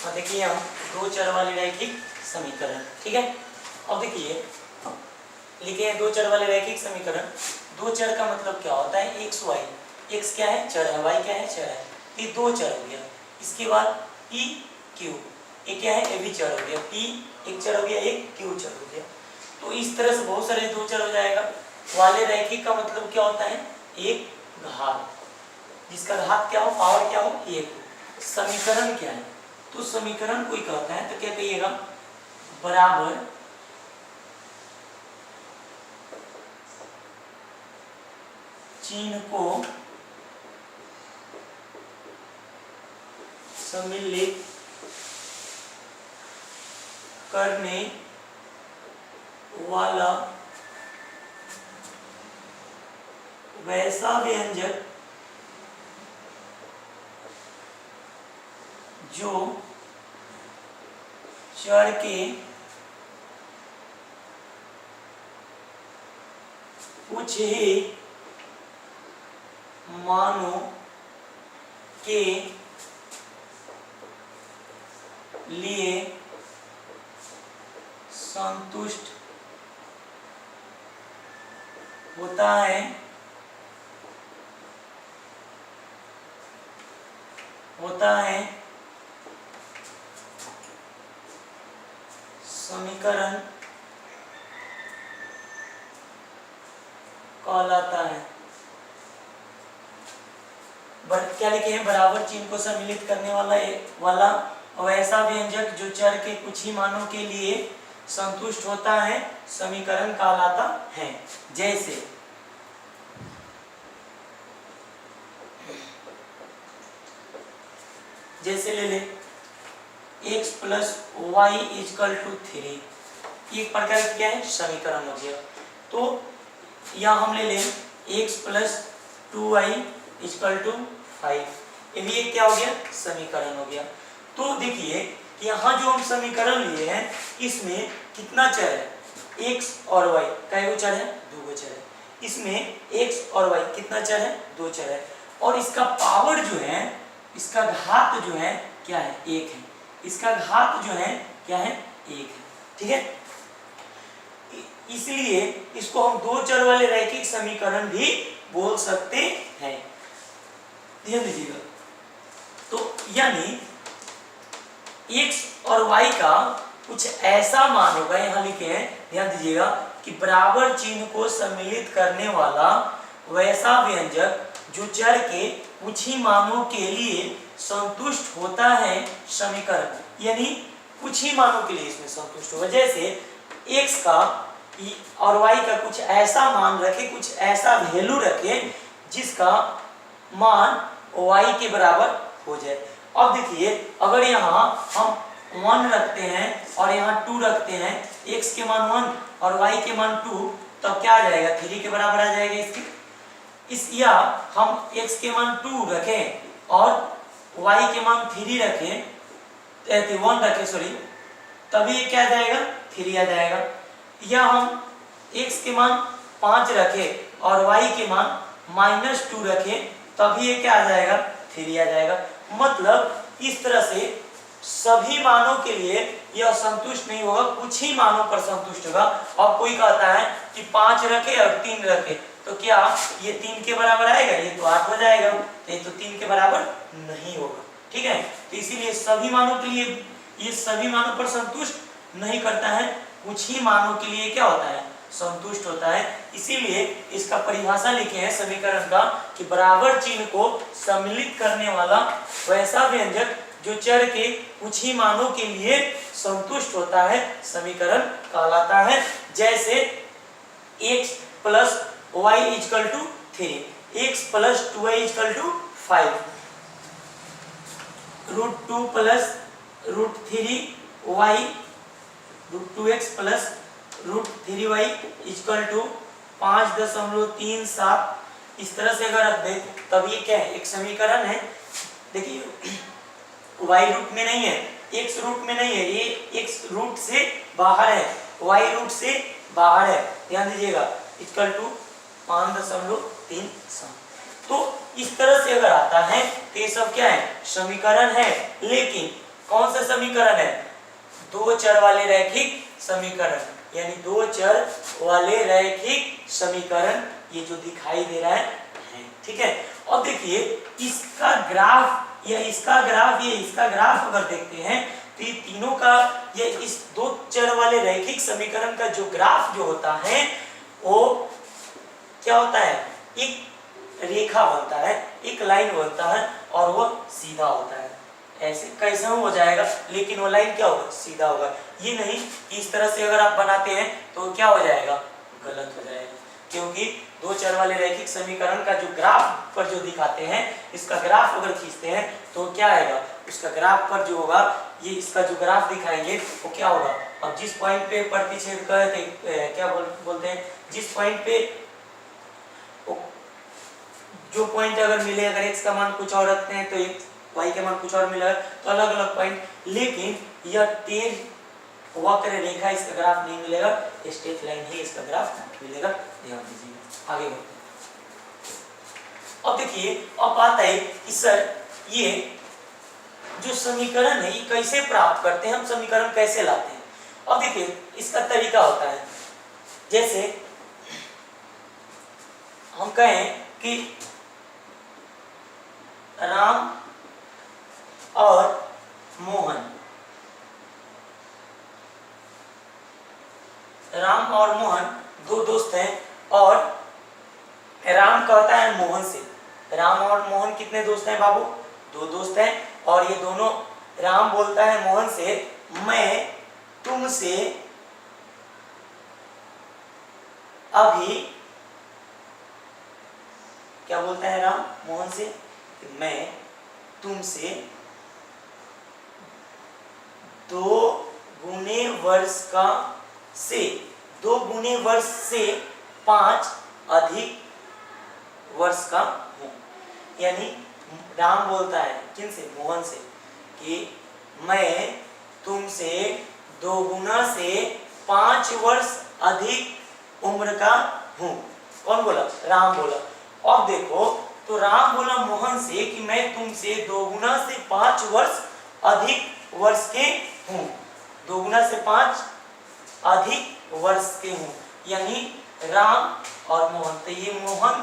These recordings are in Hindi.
और देखिए हम दो चर वाले रैखिक समीकरण, ठीक है। अब देखिए लिखे हैं दो चर वाले रैखिक समीकरण। दो चर का मतलब क्या होता है, एक्स वाई। एक्स क्या है, चर है, वाई क्या है, चर है। ये दो चर हो गया। इसके बाद पी क्यू, ये क्या है, ये भी चर हो गया। पी एक चर हो गया, एक क्यू चर हो गया। तो इस तरह से बहुत सारे दो चर हो जाएगा। वाले रैखिक का मतलब क्या होता है, एक घात, जिसका घात क्या हो, पावर क्या हो, एक। समीकरण क्या है, तो समीकरण कोई कहता है तो क्या कहिएगा, बराबर चिन्ह को सम्मिलित करने वाला वैसा व्यंजक जो चर के कुछ ही मानों के लिए संतुष्ट होता है, समीकरण कहलाता है। क्या लिखे हैं, बराबर चिन्ह को सम्मिलित करने वाला वैसा व्यंजक जो चर के कुछ ही मानों के लिए संतुष्ट होता है, समीकरण कहलाता है। जैसे ले ले x plus Y equal to 3, एक प्रकार की क्या है, समीकरण हो गया। तो यहाँ हम ले लें x plus 2y equal to 5, ये भी एक क्या हो गया, समीकरण हो गया। तो देखिए कि यहाँ जो हम समीकरण लिए हैं इसमें कितना चर है, x और y, कई चर है, दो चर है। इसमें x और y कितना चर है, दो चर है। और इसका पावर जो है, इसका घात जो है क्या है, एक है। इसका घात जो है क्या है, एक है, ठीक है। इसलिए इसको हम दो चर वाले रैखिक समीकरण भी बोल सकते हैं, ध्यान दीजिएगा। तो यानी x और y का कुछ ऐसा मान होगा, यहां लिखे हैं, ध्यान दीजिएगा, कि बराबर चिन्ह को सम्मिलित करने वाला वैसा व्यंजक जो चर के कुछ ही मानों के लिए संतुष्ट होता है, समीकरण। यानी कुछ ही मानों के लिए इसमें संतुष्ट होगा। जैसे x का और y का कुछ ऐसा मान रखे, कुछ ऐसा वैल्यू रखे जिसका मान y के बराबर हो जाए। अब देखिए अगर यहाँ हम 1 रखते हैं और यहाँ 2 रखते हैं, x के मान 1 और y के मान 2, तब क्या आ जाएगा, 3 के बराबर आ जाएगा इसके। या हम x के मान 2 रखें और y के मान 3 रखें, 1 रखें सॉरी, तभी ये क्या आ जाएगा, 3 आ जाएगा। या हम x के मान 5 रखें और y के मान -2 रखें, तभी ये क्या आ जाएगा, 3 आ जाएगा। मतलब इस तरह से सभी मानों के लिए यह संतुष्ट नहीं होगा, कुछ ही मानों पर संतुष्ट होगा। और कोई कहता है कि 5 रखे और 3 रखे, तो क्या ये 3 के बराबर आएगा, ये तो 8 हो जाएगा, ये तो 3 के बराबर नहीं होगा, ठीक है। तो इसीलिए सभी मानों के लिए ये सभी मानों पर संतुष्ट नहीं करता है, कुछ ही मानों के लिए क्या होता है, संतुष्ट होता है। इसीलिए इसका परिभाषा लिखे हैं समीकरण का कि बराबर चिन्ह को सम्मिलित करने वाला वैसा व्यंजक जो चर के कुछ ही मानों के लिए संतुष्ट होता है, समीकरण कहलाता है। जैसे x plus y equal to 3, x plus 2y equal to 5, √2 plus √3y, √2x plus √3y equal to 5.37। इस तरह से अगर रख दे तब ये क्या है, एक समीकरण है। देखिए y रूट में नहीं है, x रूट में नहीं है, ये x रूट से बाहर है, y रूट से बाहर है, ध्यान दीजिएगा, इक्वल टू 5.37। तो इस तरह से अगर आता है तो ये सब क्या है, समीकरण है। लेकिन कौन सा समीकरण है? दो चर वाले रैखिक समीकरण, यानी दो चर वाले रैखिक समीकरण ये जो दिखाई दे रहा है, ठीक है। और देखिए इसका ग्राफ या इसका ग्राफ या इसका ग्राफ अगर देखते हैं तो ये तीनों का ये इस दो चर वाले रैखिक समीकरण का जो ग्राफ जो होता है वो क्या होता है? एक रेखा बनता है, एक लाइन बनता है और वो सीधा होता है। ऐसे कैसा हो जाएगा, लेकिन वो लाइन क्या होगा? सीधा होगा। ये नहीं कि इस तरह से अगर आप बनाते हैं तो क्या हो जाएगा? गलत हो जाएगा, क्योंकि दो चर वाले रैखिक समीकरण का जो ग्राफ पर जो दिखाते हैं, इसका ग्राफ अगर खींचते हैं तो क्या आएगा? उसका ग्राफ पर जो होगा, ये इसका जो ग्राफ दिखाएंगे वो क्या होगा? अब जिस पॉइंट पे प्रतिच्छेद करते क्या बोलते हैं, जिस पॉइंट पे जो पॉइंट अगर मिले, अगर x का मान कुछ और रखते हैं तो एक y का मान कुछ और मिला तो अलग अलग पॉइंट, लेकिन यह टेढ़ वक्र रेखा इसका ग्राफ नहीं मिलेगा, स्ट्रेट लाइन ही इसका ग्राफ मिलेगा। ध्यान दीजिए, आगे बढ़ते हैं। अब देखिए अब बात है कि सर ये जो समीकरण है ये कैसे प्राप्त करते हैं, हम समीकरण कैसे लाते हैं? अब देखिए इसका तरीका होता है, जैसे हम कहें कि राम और मोहन, राम और मोहन दो दोस्त हैं और राम कहता है मोहन से, राम और मोहन कितने दोस्त हैं बाबू? दो दोस्त हैं। और ये दोनों, राम बोलता है मोहन से मैं तुमसे अभी, क्या बोलता है राम मोहन से? मैं तुमसे 2 गुने वर्ष का से 2 गुने वर्ष से 5 अधिक वर्ष का हूं। यानी राम बोलता है किनसे? मोहन से, कि मैं तुमसे 2 गुना से 5 वर्ष अधिक उम्र का हूं। कौन बोला? राम बोला। और देखो तो राम बोला मोहन से कि मैं तुमसे 2 गुना से 5 वर्ष अधिक वर्ष के हूं, 2 गुना से 5 अधिक वर्ष के हूं, यानी राम और मोहन। तो ये मोहन,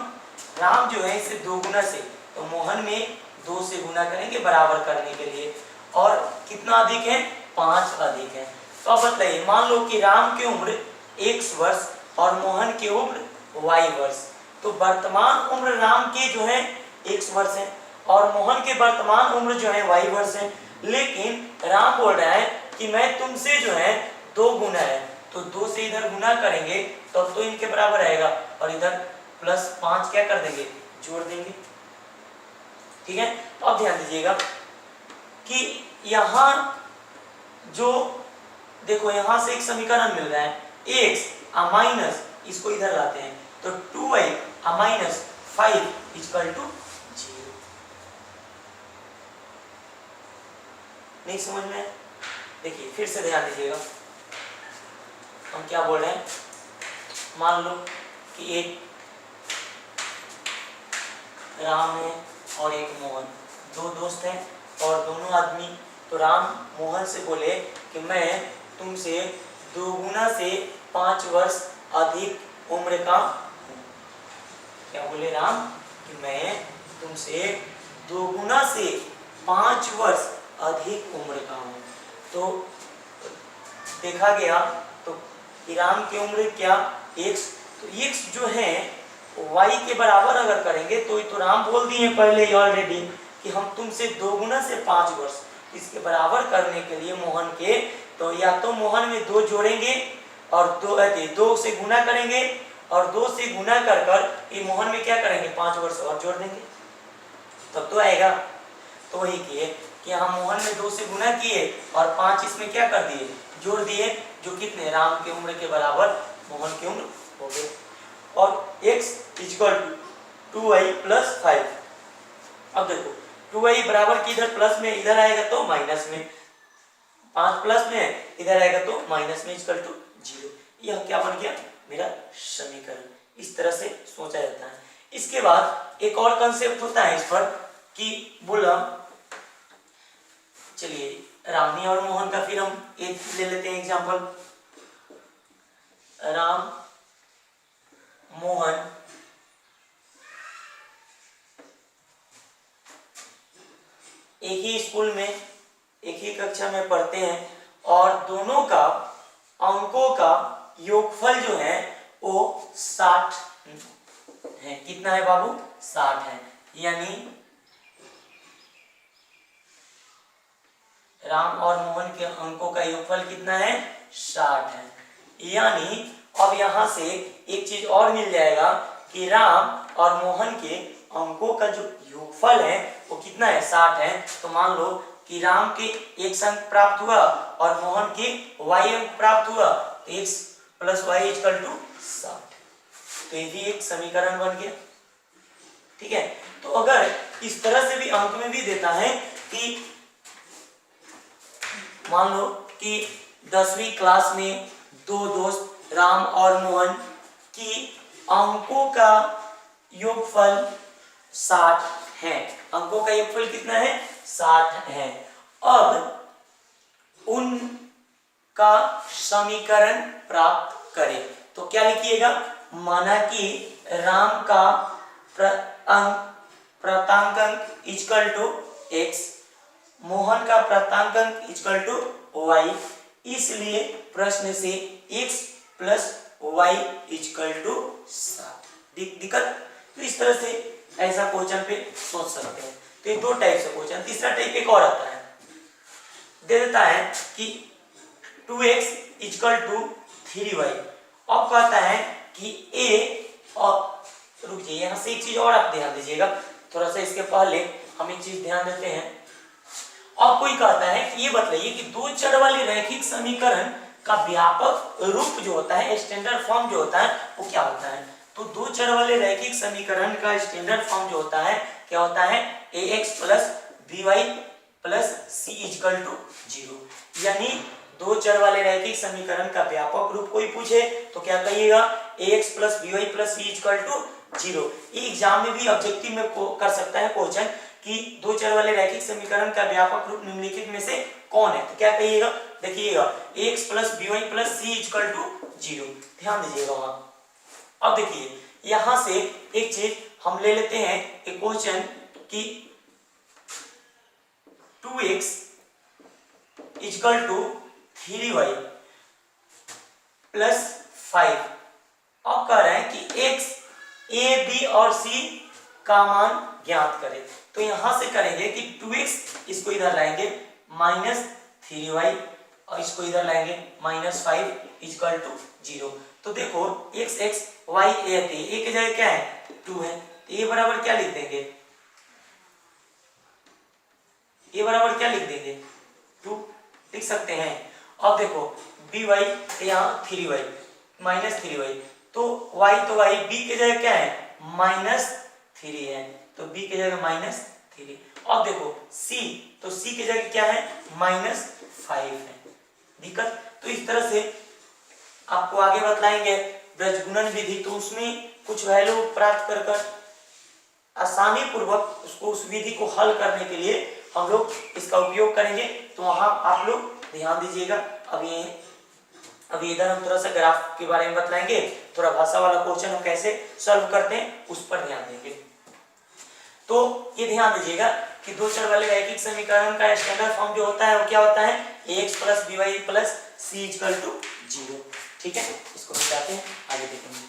राम जो है इसे 2 गुना से, तो मोहन में 2 से गुना करेंगे बराबर करने के लिए, और कितना अधिक है? 5 अधिक है। तो अब बताइए, मान लो कि राम की उम्र x वर्ष और मोहन की उम्र y वर्ष, तो वर्तमान उम्र राम की जो है x वर्ष है और मोहन के वर्तमान उम्र जो है y वर्ष है, लेकिन राम बोल रहा है कि मैं तुमसे जो है 2 गुना है, तो 2 से इधर गुना करेंगे तब तो इनके बराबर आएगा, और इधर प्लस 5 क्या कर देंगे? जोड़ देंगे। ठीक है। तो अब ध्यान दीजिएगा कि यहाँ जो देखो यहाँ से एक समीकरण मिल रहा है x माइनस, इसको इधर लाते हैं तो 2y माइनस 5 इक्वल टू 0। नहीं समझ में? देखिए फिर से ध्यान दीजिएगा, हम क्या बोल रहे हैं। मान लो कि एक राम है और एक मोहन, 2 दोस्त हैं और दोनों आदमी, तो राम मोहन से बोले कि मैं तुमसे 2 गुना से 5 वर्ष अधिक उम्र का हूं। क्या बोले राम? कि मैं तुमसे 2 गुना से 5 वर्ष अधिक उम्र का हूं। तो देखा गया तो राम की उम्र क्या? x, तो x जो है y के बराबर अगर करेंगे तो राम बोल दिए पहले ही ऑलरेडी कि हम तुमसे 2 गुना से 5 वर्ष, इसके बराबर करने के लिए मोहन के, तो या तो मोहन में 2 जोड़ेंगे और 2 से गुना करेंगे और 2 से गुना कर कर ये मोहन में क्या करेंगे? 5 वर्ष और जोड़ देंगे, तब तो आएगा। तो वही किए कि हम मोहन में 2 से गुना किए और 5 इसमें क्या कर दिए? जोड़ दिए, जो कितने? राम की उम्र के बराबर मोहन की उम्र हो गई। और x equal to 2y plus 5। अब देखो 2y बराबर की इधर प्लस में, इधर आएगा तो माइनस में, 5 प्लस में इधर आएगा तो माइनस में, इक्वल टू 0। यह क्या बन गया? मेरा समीकरण। इस तरह से सोचा जाता है। इसके बाद एक और कंसेप्ट होता है इस पर कि बोला, चलिए रामी और मोहन का फिर हम एक ले लेते हैं एग्जांपल। राम मोहन एक ही स्कूल में एक ही कक्षा में पढ़ते हैं और दोनों का अंकों का योगफल जो है वो 60 है। कितना है बाबू? 60 है। यानी राम और मोहन के अंकों का योगफल कितना है? 60 है। यानी अब यहां से एक चीज और मिल जाएगा कि राम और मोहन के अंकों का जो योगफल है वो कितना है? 60 है। तो मान लो कि राम के x अंक प्राप्त हुआ और मोहन के y अंक प्राप्त हुआ, तो x plus Y equal to 60। तो ये भी एक समीकरण बन गया। ठीक है, तो अगर इस तरह से भी अंक में भी देता है कि मान लो कि 10वीं क्लास में दो दोस्त राम और मोहन की अंकों का योगफल 60 है। अंकों का योगफल कितना है? 60 है। अब उनका समीकरण प्राप्त करें तो क्या लिखिएगा? माना कि राम का प्राप्तांक इक्वल टू x, मोहन का प्राप्तांक इक्वल टू y, इसलिए प्रश्न से x plus Y equal to 60। दिक्कत? तो इस तरह से ऐसा क्वेश्चन पे सोच सकते हैं। तो ये दो टाइप से क्वेश्चन। तीसरा टाइप एक और आता है, दे देता है कि 2x इक्वल टू 3y। अब कहता है कि a, और रुकिए यहाँ से एक चीज और आप ध्यान दीजिएगा, थोड़ा सा इसके पहले हम एक चीज ध्यान देते हैं। अब कोई कहता है कि ये बताइए कि दो चर वाले रैखिक समीकरण का व्यापक रूप जो होता है, स्टैंडर्ड फॉर्म जो होता है वो क्या होता है? तो दो चर वाले रैखिक समीकरण का स्टैंडर्ड फॉर्म जो होता है क्या होता है? ax plus by plus c equal to 0। यानी दो चर वाले रैखिक समीकरण का व्यापक रूप कोई पूछे तो क्या कहिएगा? ax plus by plus c equal to 0। ये एग्जाम में भी ऑब्जेक्टिव में कर सकता है क्वेश्चन कि दो चर वाले रैखिक समीकरण का व्यापक रूप निम्नलिखित में से कौन है? तो क्या कहिएगा? देखिएगा ax plus by plus c equal to 0। ध्यान दीजिएगा वहां। अब देखिए यहां से एक चीज हम ले लेते हैं एक क्वेश्चन कि 2x equal to 3y plus 5। अब कह रहे हैं कि x, a, b और c का मान ज्ञात करें। तो यहां से करेंगे कि 2x, इसको इधर लाएंगे माइनस 3y और इसको इधर लाएंगे माइनस 5 इक्वल टू 0। तो देखो x x y a थे, a की जगह क्या है? 2 है। तो ये बराबर क्या लिख देंगे? ये बराबर क्या लिख देंगे? 2 लिख सकते हैं। अब देखो by यहाँ 3y माइनस 3y, तो y तो y, b की जगह क्या है? माइनस 3 है, तो b की जगह माइनस 3। अब देखो c, तो c की जगह क्या है? माइनस 5 है। दिक्कत? तो इस तरह से आपको आगे बतलाएंगे ब्रजगुणन विधि, तो उसमें कुछ वैल्यू प्राप्त कर कर आसानी पूर्वक उसको उस विधि को हल करने के लिए हम लोग इसका उपयोग करेंगे। तो वहां आप लोग ध्यान दीजिएगा। अभी इधर हम थोड़ा सा ग्राफ के बारे में बतलाएंगे, थोड़ा भाषा वाला क्वेश्चन हम कैसे सॉल्व करते हैं उस पर ध्यान देंगे। तो ये ध्यान दीजिएगा कि दो चर वाले रैखिक समीकरण का स्टैंडर्ड फॉर्म जो होता है वो क्या होता है? ax plus by plus c equal to 0। ठीक है, इसको बताते हैं, आगे देखेंगे।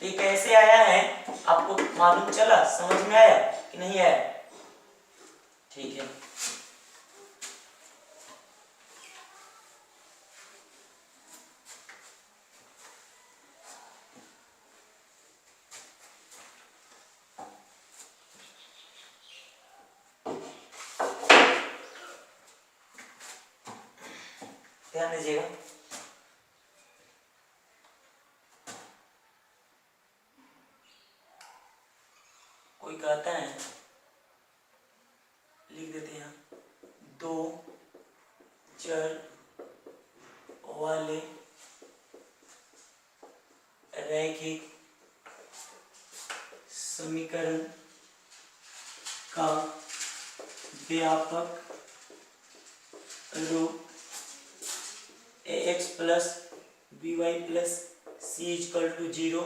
तो कैसे आया है आपको मालूम चला? समझ में आया कि नहीं आया? ठीक है, ध्यान दीजिएगा। कोई कहता है, लिख देते हैं, दो चर वाले रैखिक समीकरण का व्यापक रूप ax plus by plus c equal to 0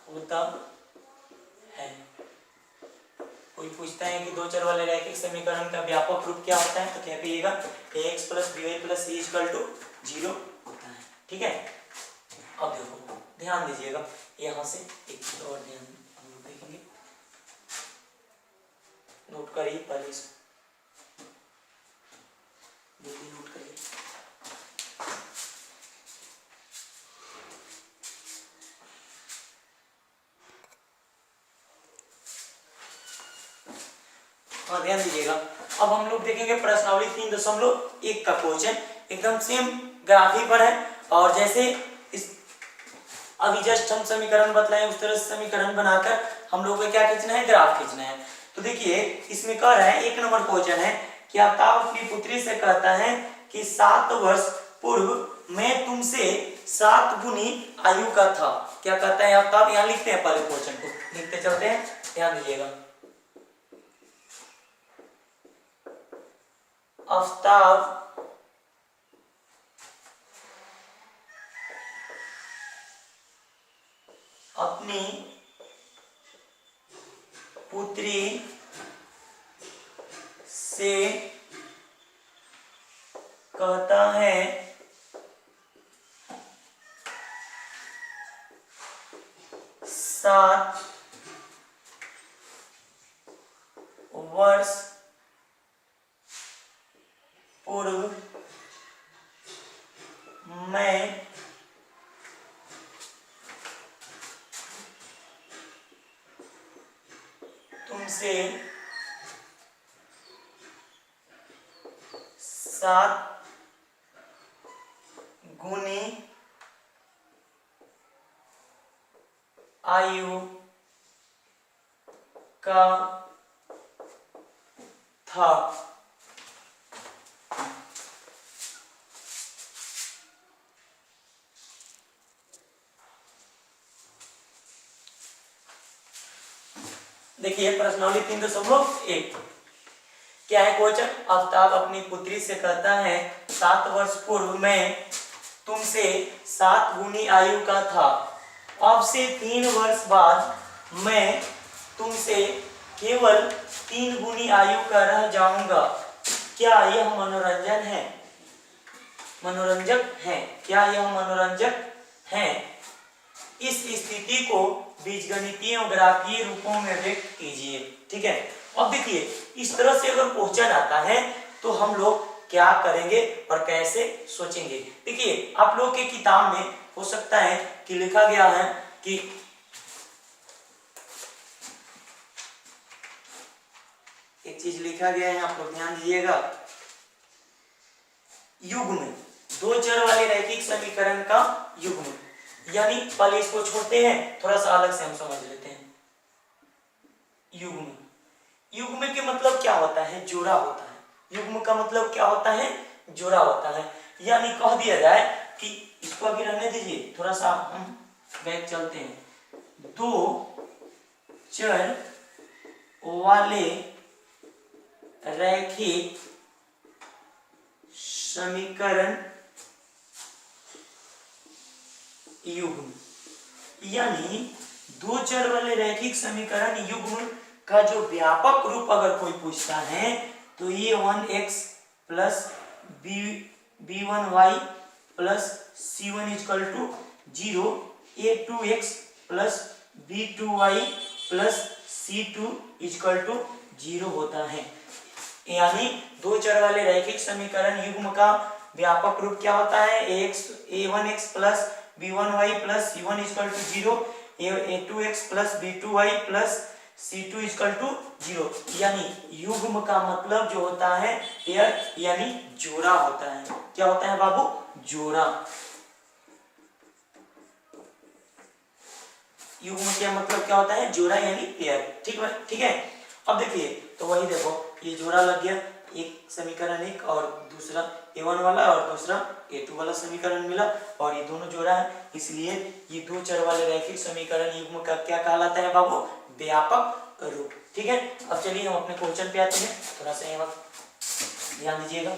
होता है। कोई पूछता है कि दो चर वाले रैखिक समीकरण का व्यापक रूप क्या होता है, तो क्या कहिएगा ax plus by plus c equal to 0 होता है। ठीक है, अब देखो ध्यान दीजिएगा, यहाँ से एक चीज और ध्यान हम लोग देखेंगे, नोट करिए पहले इसको, जल्दी नोट करिए। हाँ ध्यान दीजिएगा, अब हम लोग देखेंगे प्रश्नावली 3.1 का क्वेश्चन, एकदम सेम ग्राफी पर है, और जैसे इस अभी जस्ट हम समीकरण बतलाए उस तरह से समीकरण बनाकर हम लोग को क्या खींचना है, ग्राफ खींचना है। तो देखिए इसमें कह रहा है, 1 नंबर क्वेश्चन है कि आफ्ताब अपनी पुत्री से कहता है कि 7 वर्ष पूर्व मैं तुमसे 7 गुनी आयु का था। क्या कहता है आफ्ताब, यहाँ लिखते हैं, पहले क्वेश्चन को लिखते चलते हैं, ध्यान दीजिएगा। आफ्ताब अपनी पुत्री से कहता है 7 वर्ष पूर्व मैं तुमसे 7 गुनी आयु का था। देखिए प्रश्नावली 3.1 क्या है क्वेश्चन, आफ्ताब अपनी पुत्री से कहता है 7 वर्ष पूर्व मैं तुमसे 7 गुनी आयु का था, अब से 3 वर्ष बाद मैं तुमसे केवल 3 गुनी आयु का रह जाऊंगा। क्या यह मनोरंजन है, मनोरंजक है, क्या यह मनोरंजक है? इस स्थिति को बीजगणितीय और ग्राफीय रूपों में व्यक्त कीजिए। ठीक है, अब देखिए इस तरह से अगर क्वेश्चन आता है तो हम लोग क्या करेंगे और कैसे सोचेंगे। देखिए आप लोग के किताब में हो सकता है कि लिखा गया है कि एक चीज लिखा गया है, आप लोग ध्यान दीजिएगा, युग्म, दो चर वाले रैखिक समीकरण का युग्म, यानी पहले इसको छोड़ते हैं, थोड़ा सा अलग से हम समझ लेते हैं। युग्म, युग्म के मतलब क्या होता है, जोड़ा होता है। युग्म का मतलब क्या होता है, जोड़ा होता है। यानी कह दिया जाए कि इसको अभी रहने दीजिए, थोड़ा सा हम बैक चलते हैं। दो चर वाले रैखिक समीकरण युग्म, यानी दो चर वाले रैखिक समीकरण युग्म का जो व्यापक रूप अगर कोई पूछता है तो ये 1x plus b1y plus c1 equal to 0, ये 2x plus b2y plus c2 equal to 0 होता है। यानी दो चर वाले रैखिक समीकरण युग्म का व्यापक रूप क्या होता है, a1x plus b1y plus c1 equal to 0, a2x plus b2y plus c2 equal to 0। यानी युग्म का मतलब जो होता है पेयर, यानी जोड़ा होता है। क्या होता है बाबू, जोड़ा। युग्म का मतलब क्या होता है, जोड़ा यानी पेयर। ठीक है, ठीक है। अब देखिए तो वही देखो ये जोड़ा लग गया, एक समीकरण एक और दूसरा a1 वाला और दूसरा a2 वाला समीकरण मिला और ये दोनों जोड़ा है, इसलिए ये दो चर वाले रैखिक समीकरण युग्म का क्या कहलाता है बाबू? व्यापक रूप। ठीक है, अब चलिए हम अपने क्वेश्चन पे आते हैं, थोड़ा सा यहाँ ध्यान दीजिएगा।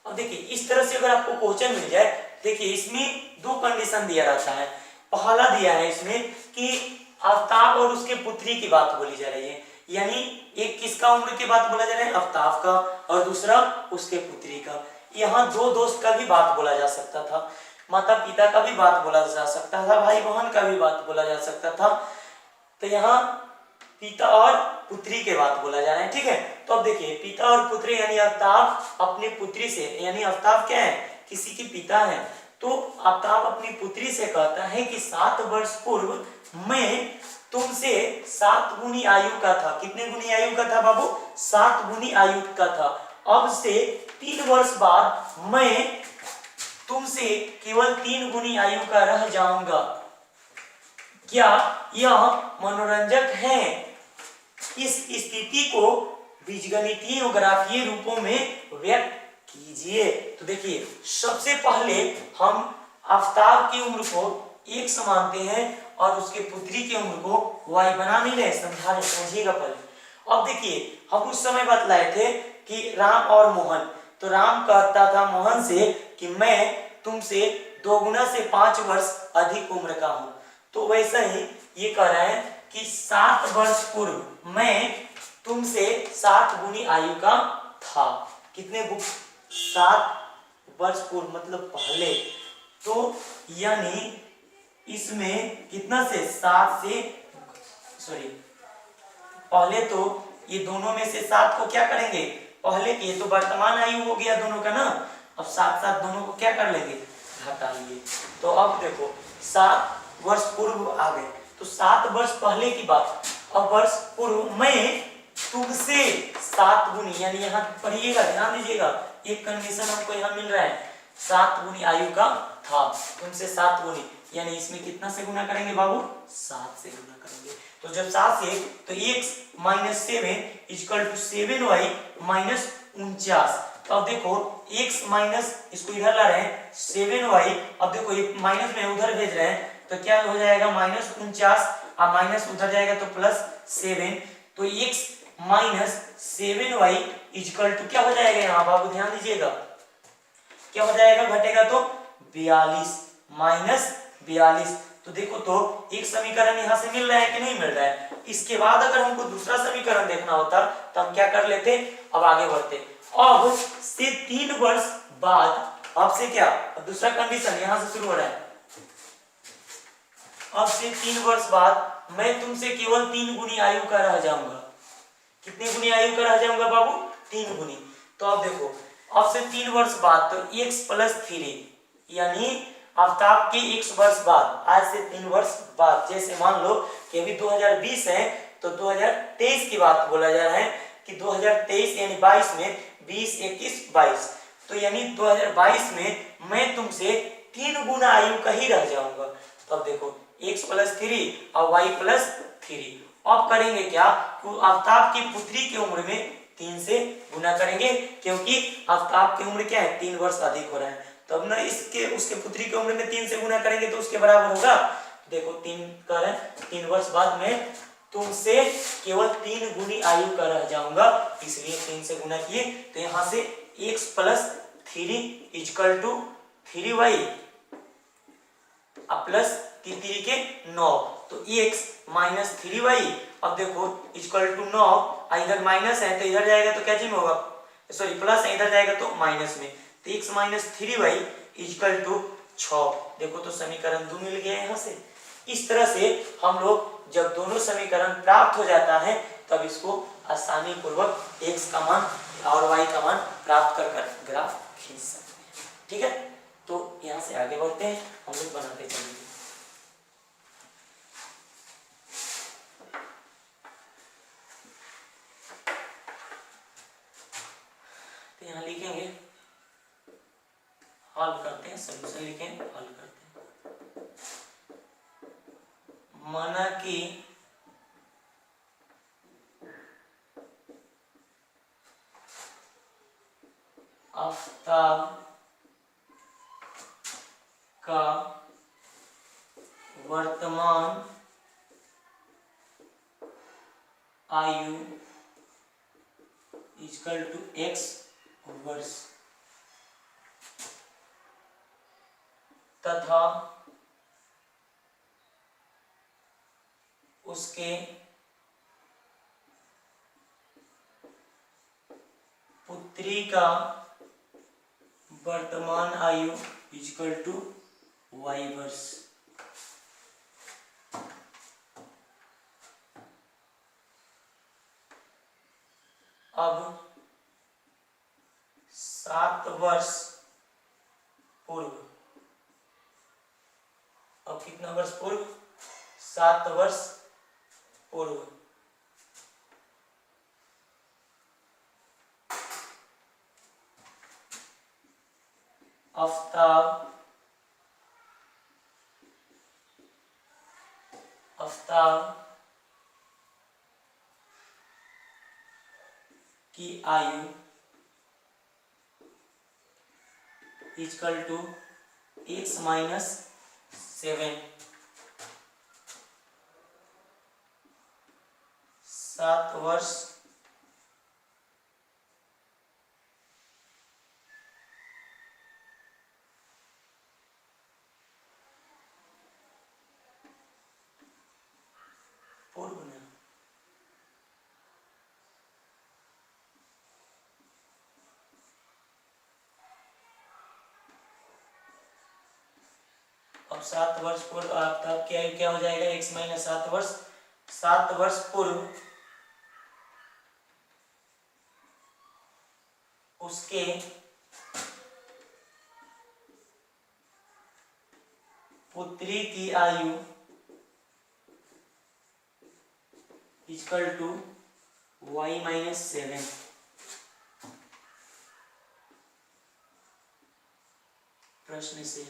अब देखिए इस तरह से अगर आपको क्वेश्चन मिल जाए, देखिए इसमें दो कंडीशन दिया रहता है। पहला दिया है इसमें कि आफ्ताब और उसके पुत्री की बात बोली जा रही है, यानी एक किसका उम्र की बात बोला जा रहा है? आफ्ताब का, और दूसरा उसके पुत्री का। यहाँ दो दोस्त का भी बात बोला जा सकता था, माता पिता का भी बात बोला जा सकता था, भाई बहन का भी बात बोला जा सकता था। तो यहाँ पिता और पुत्री के बात बोला जा रहा है। ठीक है, तो अब देखिए पिता और पुत्री यानी आफ्ताब अपनी पुत्री से, यानी आफ्ताब क्या है? किसी के पिता है, तो आफ्ताब अपनी पुत्री से कहता है कि 7 वर्ष पूर्व मैं तुमसे 7 गुनी आयु का था। कितने गुनी आयु का था बाबू? 7 गुनी आयु का था। अब से 3 वर्ष बाद मैं तुमसे केवल 3 गुनी आयु का रह जाऊंगा। क्या यह मनोरंजक है? इस स्थिति को बीजगणितीय और ग्राफीय रूपों में व्यक्त कीजिए। तो देखिए सबसे पहले हम आफ्ताब की उम्र को x मानते हैं और उसके पुत्री की उम्र को y बना नहीं रहे, समझिएगा पहले। अब देखिए हम उस समय बतलाए थे कि राम और मोहन, तो राम कहता था मोहन से कि मैं तुमसे 2 गुना से 5 वर्ष अधिक उम्र का हूं। तो वैसा ही ये कह रहा है कि 7 वर्ष पूर्व मैं तुमसे 7 गुनी आयु का था। कितने 7 वर्ष पूर्व मतलब पहले, तो यानी इसमें कितना से 7 से पहले, तो ये दोनों में से 7 को क्या करेंगे? पहले ये तो वर्तमान आयु हो गया दोनों का ना, अब 7 दोनों को क्या कर लेंगे? घटा लेंगे। तो अब देखो 7 वर्ष पूर्व आ गए, तो 7 वर्ष पहले की बात। अब वर्ष पूर्व मैं तुमसे 7 गुनी, यानी यहाँ पढ़िएगा, ध्यान दीजिएगा, एक कंडीशन हमको यहाँ मिल रहा है, 7 गुनी आयु का था, तुमसे 7 गुनी, यानी इसमें कितना से गुना करेंगे बाबू? 7 से गुना करेंगे। तो जब 7 से, तो x - 7 = 7y - 49। तो अब देखो x माइनस, इसको इधर ला रहे हैं 7y, अब देखो ये माइनस में उधर भेज रहे हैं, तो क्या हो जाएगा? -49, और माइनस उधर जाएगा तो +7, तो x - 7y = क्या हो जाएगा यहाँ बाबू? ध्यान दीजिएगा, क्या हो जाएगा? घटेगा तो 42 - 42। तो देखो तो एक समीकरण यहाँ से मिल रहा है कि नहीं मिल रहा है? इसके बाद अगर हमको दूसरा समीकरण देखना होता तो हम क्या कर लेते? अब आगे बढ़ते। अब से 3 वर्ष बाद, अब से क्या? अब दूसरा कंडीशन यहाँ से शुरू हो रहा है। अब से 3 वर्ष बाद मैं तुमसे केवल 3 गुनी आयु का रह जाऊंगा। कितनी गुनी आयु का रह जाऊंगा बाबू? 3 गुनी। तो अब देखो अब से 3 वर्ष बाद, तो x + 3, यानी आफ्ताब के x वर्ष बाद, आज से 3 वर्ष बाद, जैसे मान लो कि अभी 2020 है, तो 2023 की बात बोला जा रहा है कि 2023 यानी 22 में 20, 21, 22, तो यानी 2022 में मैं तुमसे 3 गुना आयु का ही रह जाऊंगा। तो अब देखो x + 3 और y + 3, अब करेंगे क्या? आफ्ताब की पुत्री की उम्र में 3 से गुना करेंगे, क्योंकि आफ्ताब की उम्र क्या है? 3 वर्ष अधिक हो रहा है, तो अब ना इसके उसके पुत्री की उम्र में 3 से गुना करेंगे तो उसके बराबर होगा। देखो 3 कर रहे हैं, 3 वर्ष बाद मैं तुमसे केवल 3 गुनी आयु का रह जाऊंगा, इसलिए 3 से गुना किए, तो यहाँ से x + 3 = 3y प्लस 3 के 9, तो x - 3y, अब देखो = 9, इधर माइनस है तो इधर जाएगा तो क्या चीज में होगा? सॉरी प्लस है, इधर जाएगा तो माइनस में, तो x - 3y = 6। देखो तो समीकरण 2 मिल गया यहाँ से। इस तरह से हम लोग जब दोनों समीकरण प्राप्त हो जाता है तब इसको आसानी पूर्वक x का मान और y का मान प्राप्त कर ग्राफ खींच सकते हैं। ठीक है, तो यहाँ से आगे बढ़ते हैं, हम लोग बनाते चलेंगे। तो यहाँ लिखेंगे, हल करते हैं, सॉल्यूशन लिखें, हल करते हैं। माना कि आफताब का वर्तमान आयु इक्वल टू x वर्ष तथा उसके पुत्री का वर्तमान आयु इक्वल टू y वर्ष। अब 7 वर्ष पूर्व, अब कितना वर्ष पूर्व? 7 वर्ष पूर्व आफताब की आयु इक्वल टू x माइनस 7। 7 वर्ष पूर्व में अब 7 वर्ष पूर्व आफताब की आयु क्या हो जाएगा? x माइनस 7 वर्ष। 7 वर्ष पूर्व उसके पुत्री की आयु इक्वल टू y माइनस 7। प्रश्न से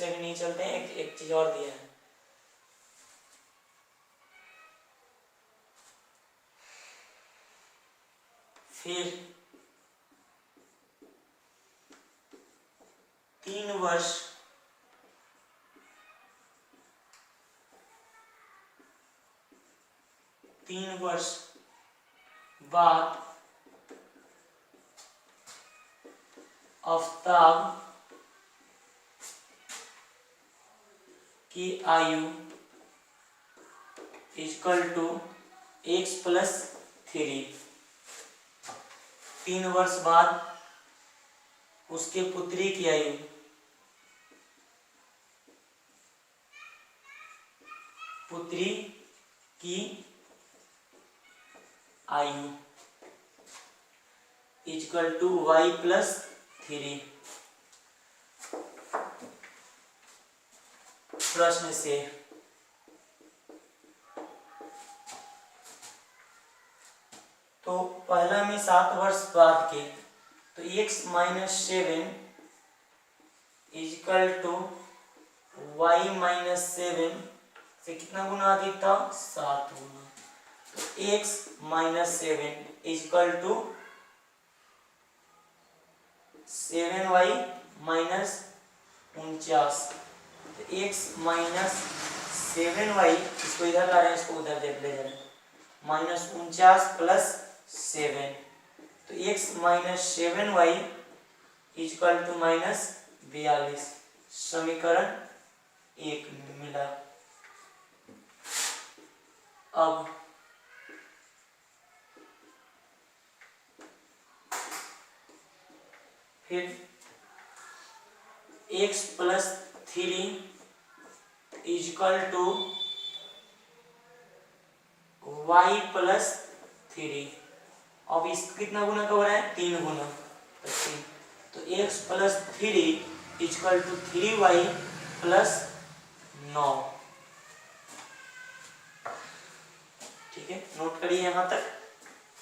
भी नहीं चलते हैं, एक चीज और दिया है। फिर 3 वर्ष बाद आफताब की आयु इक्वल टू x प्लस 3। 3 वर्ष बाद उसके पुत्री की आयु इक्वल टू y प्लस 3। प्रश्न से तो पहला में 7 वर्ष बाद के, तो x minus 7 equal to y minus 7 से कितना गुना अधिक था? 7 गुना। तो x minus 7 equal to 7y minus 49। तो x माइनस 7y, इसको इधर ला रहे हैं, इसको उधर देख ले जाए, माइनस 49 प्लस 7। तो x minus 7y equal to minus 42। समीकरण 1 मिला। अब फिर x plus 3 equal to y plus 3। अब इस कितना गुना का हो रहा है? 3 गुना। तो x plus 3 equal to 3y plus 9। ठीक है, नोट करिए यहां तक,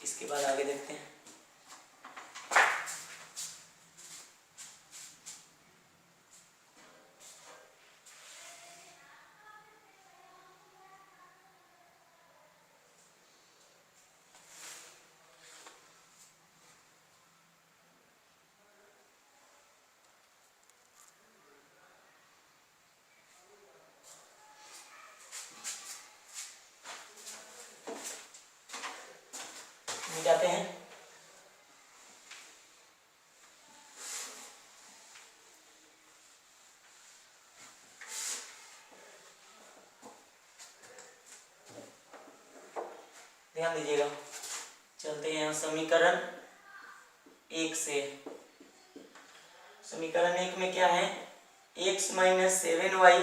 इसके बाद आगे देखते हैं। आते हैं। ध्यान दीजिएगा, चलते हैं समीकरण 1 से। समीकरण 1 में क्या है, x minus 7y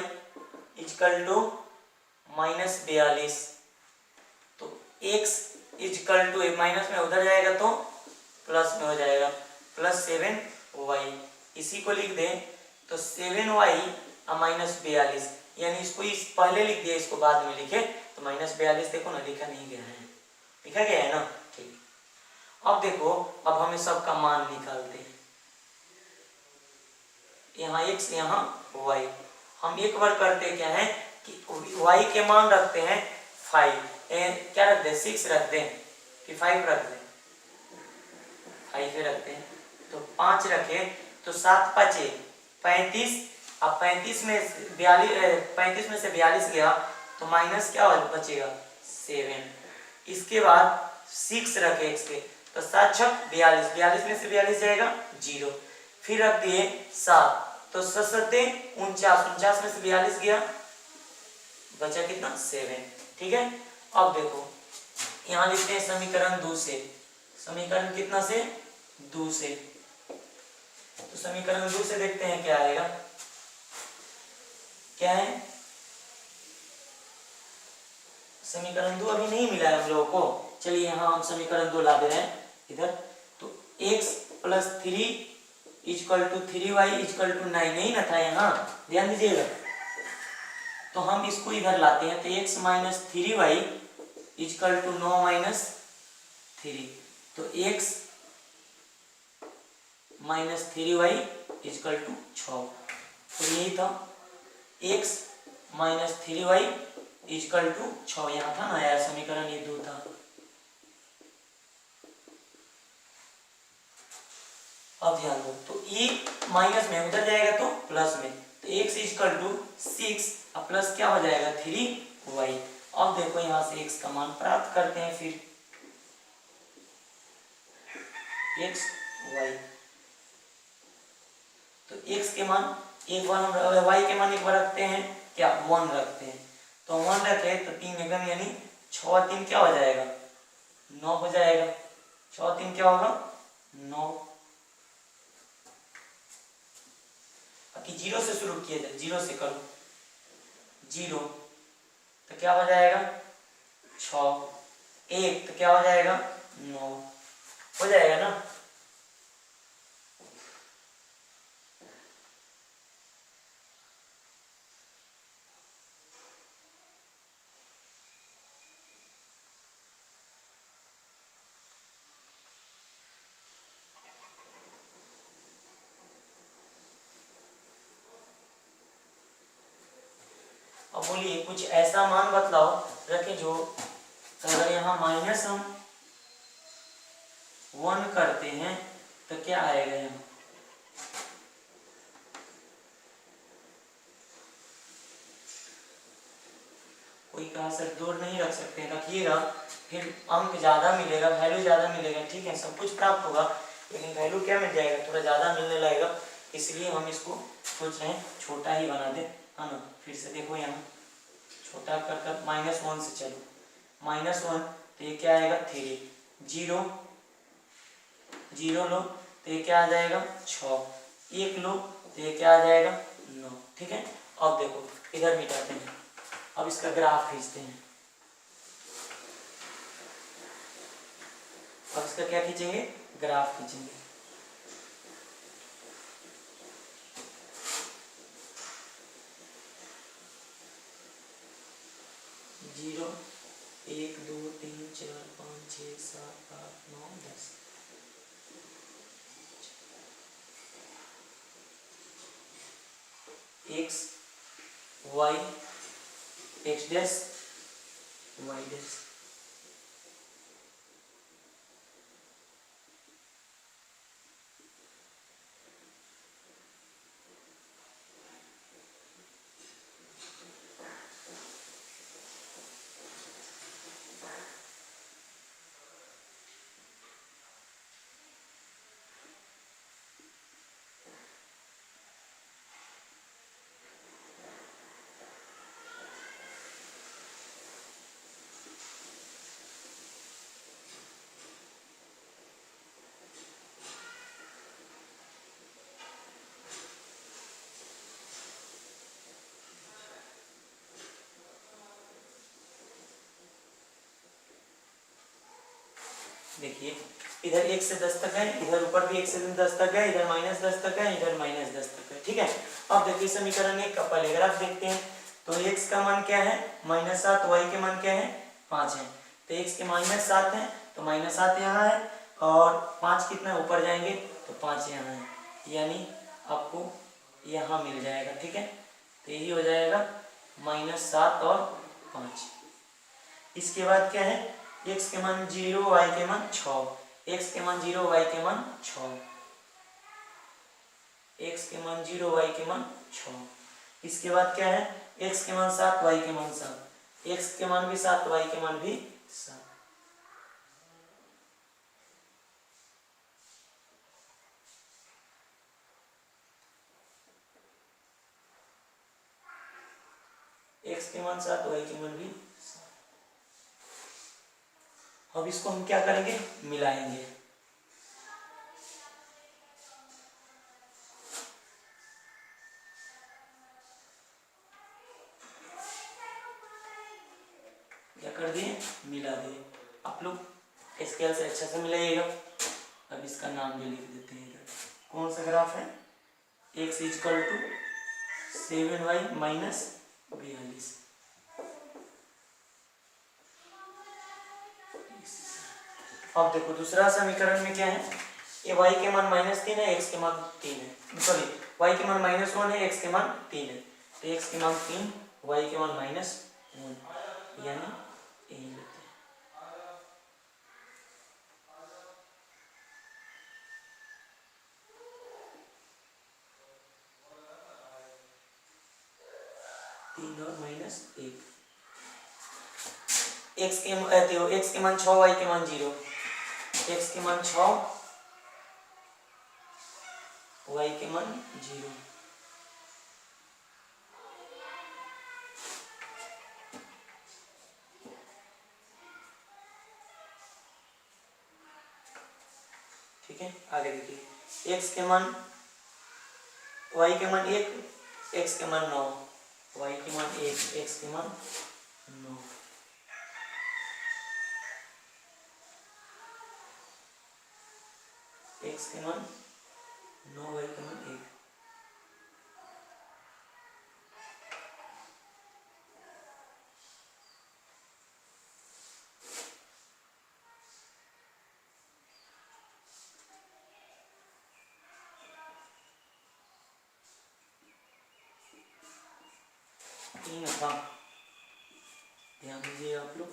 equal to minus 42। तो x इजकल टू माइनस में उधर जाएगा तो प्लस में हो जाएगा, प्लस 7y। इसी को लिख दें तो 7y माइनस 42, यानी इसको इस पहले लिख दिया, इसको बाद में लिखे तो माइनस 42 देखो ना, लिखा नहीं गया है, लिखा गया है ना। ठीक, अब देखो, अब हमें सबका मान निकालते हैं। यहाँ x, यहाँ y। हम एक बार करते क्या है कि y के मान रखते हैं 5, क्या रखते हैं 6 रखते हैं कि 5 रखते हैं, 5 रखते हैं। तो 5 रखे तो 7 5 35। अब 35 में 42 गया तो माइनस क्या बचेगा 7। इसके बाद 6 रखे x के तो 7 6 42, 42 में से 42 जाएगा 0। फिर रख दिए 7 तो 7 7 49, 49 में से 42 गया, बचा कितना 7। ठीक है, अब देखो यहाँ लिखते हैं समीकरण 2 से। समीकरण कितना से 2 से, तो समीकरण 2 से देखते हैं क्या आएगा। क्या है, समीकरण 2 अभी नहीं मिला है हम लोगों को। चलिए यहाँ हम समीकरण 2 ला दे रहे हैं इधर। तो x plus 3 equal to 3y equal to 9 नहीं ना था यहाँ, ध्यान दीजिएगा। तो हम इसको इधर लाते हैं तो x minus 3y equal to 9 minus 3। तो x minus 3y equal to 6। तो यही था x minus 3y equal to 6, यहाँ था ना यार समीकरण, ये 2 था। अब ध्यान दो, तो e माइनस में उधर जाएगा तो प्लस में, तो x इजकल टू 6 अब प्लस क्या हो जाएगा 3y। अब देखो यहाँ से x का मान प्राप्त करते हैं, फिर x y। तो x के मान एक बार हम y के मान एक बार रखते हैं क्या 1 रखते हैं, तो 1 रखे तो 3 एकम यानी 6 3 क्या हो जाएगा 9 हो जाएगा। 6 3 क्या होगा 9। कि 0 से शुरू किया जाए, 0 से करो 0 तो क्या हो जाएगा 6, 1 तो क्या हो जाएगा 9, हो जाएगा ना। अब बोलिए कुछ ऐसा मान बतलाओ रखे जो, अगर यहाँ माइनस हम 1 करते हैं तो क्या आएगा यहाँ, कोई कहा सर दूर नहीं रख सकते, रखिएगा फिर अंक ज्यादा मिलेगा, वैल्यू ज्यादा मिलेगा। ठीक है, सब कुछ प्राप्त होगा लेकिन वैल्यू क्या मिल जाएगा, थोड़ा ज्यादा मिलने लगेगा, इसलिए हम इसको सोच रहे हैं छोटा ही बना दे, है ना। फिर से देखो यहाँ छोटा कर कर -1 से चलो, -1 तो ये क्या आएगा 3, 0 0 लो तो ये क्या आ जाएगा 6, 1 लो तो ये क्या आ जाएगा 9। ठीक है, अब देखो इधर मिटाते हैं, अब इसका ग्राफ खींचते हैं। अब इसका क्या खींचेंगे, ग्राफ खींचेंगे। Zero 1 2 3 4 5 6 7 8 9 10। x y x dash y dash. देखिए इधर 1 से 10 तक है, इधर ऊपर भी 1 से 10 तक है, इधर -10 तक है, इधर -10 तक है, ठीक है। अब देखिए समीकरण 1 का पहले ग्राफ देखते हैं। तो x का मान क्या है -7, y के मान क्या है 5 है। तो x के -7 है तो -7 यहाँ है, और 5 कितना ऊपर जाएंगे तो 5 यहाँ है, यानी आपको यहाँ मिल जाएगा, ठीक है। तो यही हो जाएगा -7 और 5। इसके बाद क्या है x के मान 0, y के मान 6, x के मान 0, y के मान 6, x के मान 0, y के मान 6। इसके बाद क्या है x के मान 7, y के मान 7, x के मान भी 7, y के मान भी 7। x के मान 7, y के मान भी 7। अब इसको हम क्या करेंगे मिलाएंगे। क्या कर दिए मिला दिए। आप लोग स्केल से अच्छा से मिलाइएगा। अब इसका नाम भी लिख देते हैं इधर। कौन सा ग्राफ है x = 7y - 42। अब देखो दूसरा समीकरण में क्या है ये y के मान -3 है, x के मान 3 है, सॉरी y के मान -1 है, x के मान 3 है। तो x के मान 3, y के मान -1, यानी यही लेते हैं। तीन और -1। x के मान 6, y के मान 0, x के मान 6, y के मान 0। ठीक है, आगे देखिए x के मान y के मान 1, x के मान 9, y के मान 1, x के मान 9। x के मान 9, y के मान 1। ध्यान दीजिए आप लोग।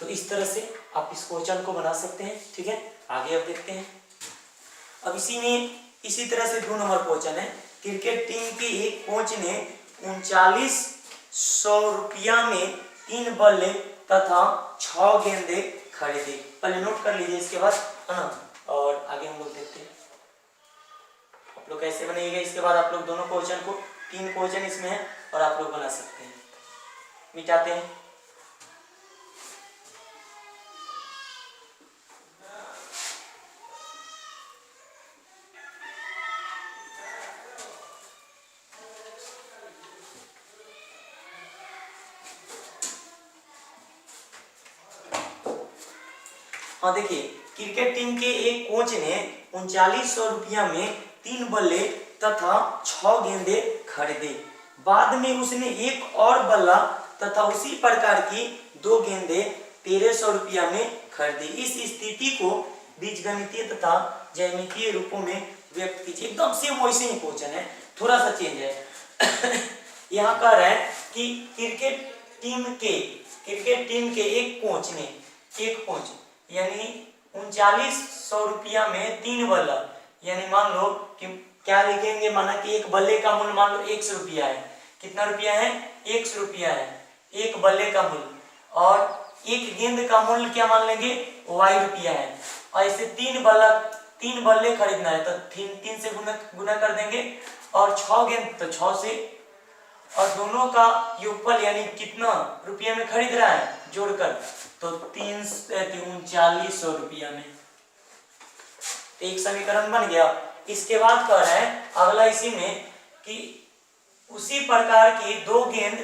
तो इस तरह से आप इस क्वेश्चन को बना सकते हैं, ठीक है। आगे अब देखते हैं। अब इसी तरह से 2 नंबर क्वेश्चन है। क्रिकेट टीम के एक कोच ने 3900 रुपया में 3 बल्ले तथा 6 गेंदे खरीदे। पहले नोट कर लीजिए इसके बाद, है ना, और आगे हम लोग देखते हैं आप लोग कैसे बनेगा। इसके बाद आप लोग दोनों क्वेश्चन को, 3 क्वेश्चन इसमें है और आप लोग बना सकते हैं। मिटाते हैं। हाँ देखिए, क्रिकेट टीम के एक कोच ने 3900 रुपया में 3 बल्ले तथा 6 गेंदे खरीदे। बाद में उसने एक और बल्ला तथा उसी प्रकार की 2 गेंदे 1300 रुपया में खरीदी। इस स्थिति को बीजगणितीय तथा ज्यामितीय रूपों में व्यक्त कीजिए। एकदम सेम वैसे ही क्वेश्चन है, थोड़ा सा चेंज है। यहाँ कह रहा है कि क्रिकेट टीम के एक कोच यानी 3900 रुपया में 3 बल्ला, यानी मान लो कि क्या लिखेंगे, माना कि एक बल्ले का मूल्य मान लो 100 रुपया है। कितना रुपया है 100 रुपया है एक बल्ले का मूल्य, और एक गेंद का मूल्य क्या मान लेंगे y रुपया है। और ऐसे 3 बल्ले खरीदना है तो 3 से गुना कर देंगे, और 6 गेंद तो 6 से, और दोनों का योगफल यानी कितना रुपया में खरीद रहा है जोड़कर, तो 3900 रुपया में। एक समीकरण बन गया। इसके बाद कह रहा है अगला इसी में कि उसी प्रकार की 2 गेंद,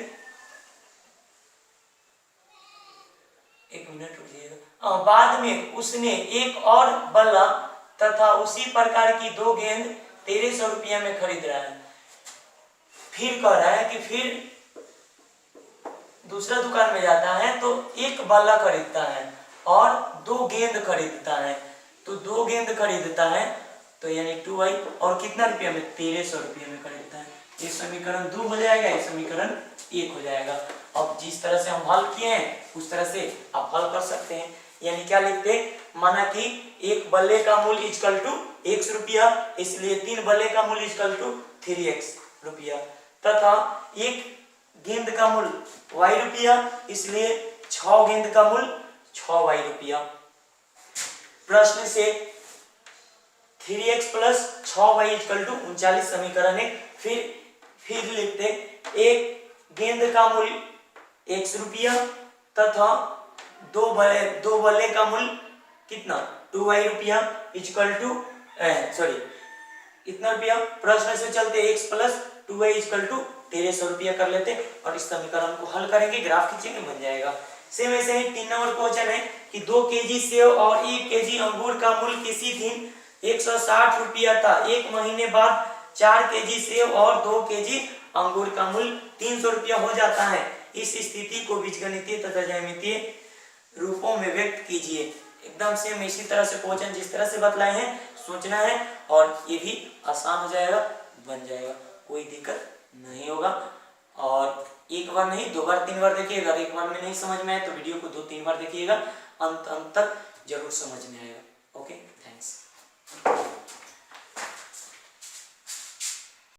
एक मिनट रुकिएगा, बाद में उसने एक और बल्ला तथा उसी प्रकार की 2 गेंद 1300 रुपया में खरीद रहा है। फिर कह रहा है कि फिर दूसरा दुकान में जाता है तो एक बल्ला खरीदता है और 2 गेंद खरीदता है। तो 2 गेंद खरीदता है तो यानी 2y और कितना रुपया में 1300 रुपया में खरीदता है। ये समीकरण 2 हो जाएगा, ये समीकरण 1 हो जाएगा। अब जिस तरह से हम हल किए हैं उस तरह से आप हल कर सकते हैं। यानी क्या लिखते हैं, माना कि एक बल्ले का मूल्य इक्वल टू x रुपया, इसलिए 3 बल्ले का मूल्य इक्वल टू 3x रुपया, तथा एक गेंद का मूल्य y रुपया, इसलिए 6 गेंद का मूल्य 6y रुपया। प्रश्न से 3x plus 6y equal to 39 समीकरण है। फिर लिखते एक गेंद का मूल्य x रुपया तथा 2 बल्ले का मूल्य कितना 2y रुपया इक्वल टू इतना रुपया। प्रश्न से चलते x plus 2y equal to 1300 रुपया कर लेते और इस समीकरण को हल करेंगे, ग्राफ खींचेंगे, बन जाएगा। सेम ऐसे ही 3 नंबर क्वेश्चन है कि 2 केजी सेव और 1 केजी अंगूर का मूल्य किसी दिन 160 रुपया था। 1 महीने बाद 4 केजी सेव और 2 केजी अंगूर का मूल्य 300 रुपया हो जाता है। इस स्थिति को बीजगणितीय तथा ज्यामितीय रूपों में व्यक्त कीजिए। एकदम सेम इसी तरह से क्वेश्चन जिस तरह से बतलाए हैं सोचना है और ये भी आसान हो जाएगा, बन जाएगा, कोई दिक्कत नहीं होगा। और एक बार नहीं 2 बार 3 बार देखिएगा। एक बार में नहीं समझ में आए तो वीडियो को 2-3 बार देखिएगा, अंत तक जरूर समझ में आएगा। Okay, thanks.